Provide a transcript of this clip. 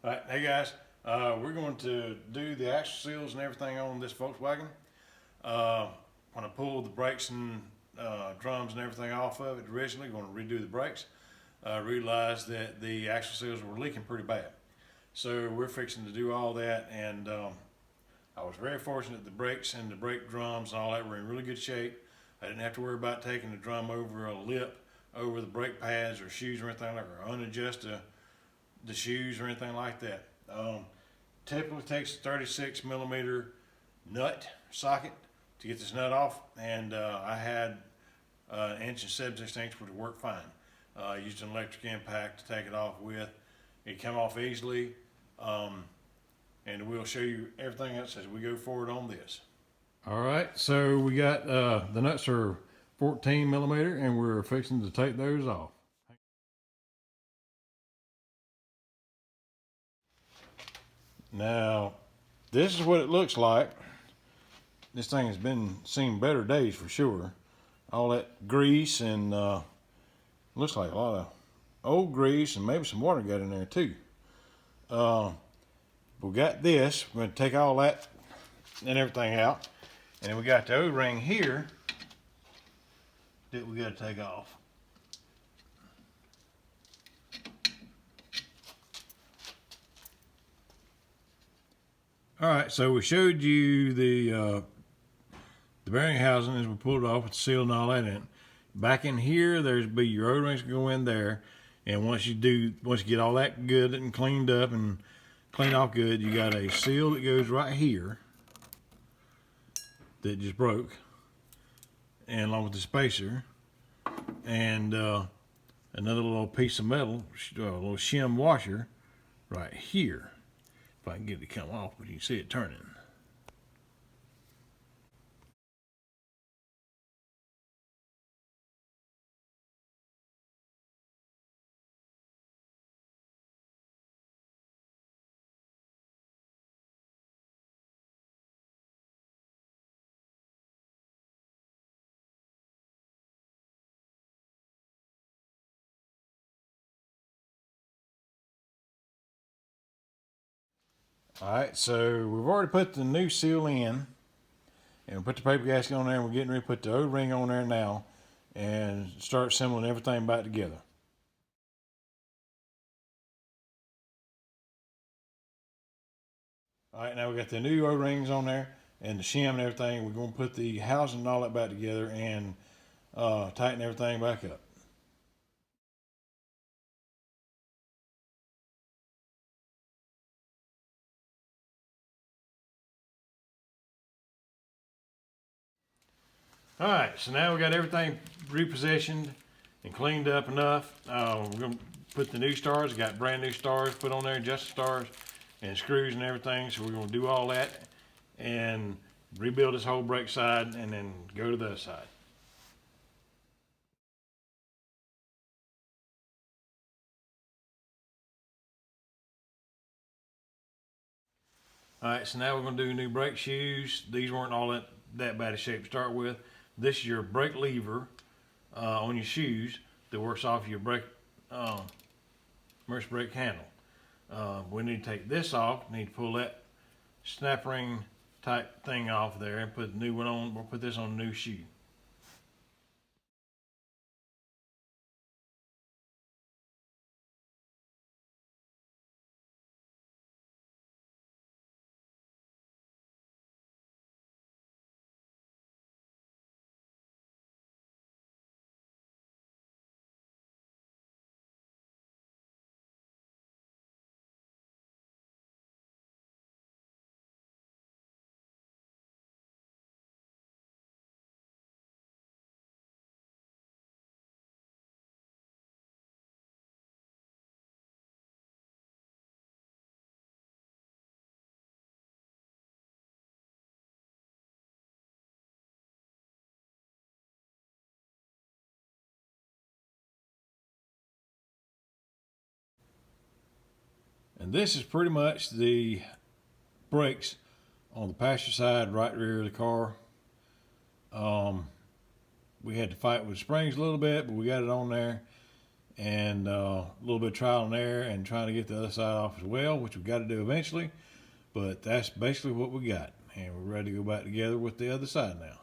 All right, hey guys, we're going to do the axle seals and everything on this Volkswagen. When I pulled the brakes and drums and everything off of it originally, going to redo the brakes, realized that the axle seals were leaking pretty bad. So we're fixing to do all that, and I was very fortunate the brakes and the brake drums and all that were in really good shape. I didn't have to worry about taking the drum over a lip, over the brake pads or shoes or anything like that, or unadjust the shoes or anything like that. Typically takes a 36 millimeter nut socket to get this nut off, and I had an inch and 7/6 which would work fine. Used an electric impact to take it off with. It came off easily, and we'll show you everything else as we go forward on this. All right, so we got the nuts are 14 millimeter, and we're fixing to take those off. Now, this is what it looks like. This thing has been seen better days for sure. All that grease and looks like a lot of old grease and maybe some water got in there too. We got this. We're going to take all that and everything out. And then we got the O-ring here that we got to take off. All right, so we showed you the bearing housing as we pulled it off with the seal and all that in it. Back in here, there's be your O-rings go in there, and once you get all that good and cleaned up and cleaned off good, you got a seal that goes right here that just broke, and along with the spacer, and another little piece of metal, a little shim washer right here. If I can get it to come off, but you can see it turning. All right, so we've already put the new seal in, and we put the paper gasket on there, and we're getting ready to put the O-ring on there now and start assembling everything back together. All right, now we got the new O-rings on there and the shim and everything. We're going to put the housing and all that back together and tighten everything back up. All right, so now we got everything repositioned and cleaned up enough. We're going to put the new stars. Got brand new stars put on there, just the stars and screws and everything. So we're going to do all that and rebuild this whole brake side and then go to the other side. All right, so now we're going to do new brake shoes. These weren't all that bad a shape to start with. This is your brake lever on your shoes that works off your brake emergency brake handle. We need to take this off. Need to pull that snap ring type thing off there and put the new one on. We'll put this on a new shoe. And this is pretty much the brakes on the passenger side, right rear of the car. We had to fight with springs a little bit, but we got it on there. and a little bit of trial and error and trying to get the other side off as well, which we've got to do eventually. But that's basically what we got, and we're ready to go back together with the other side now.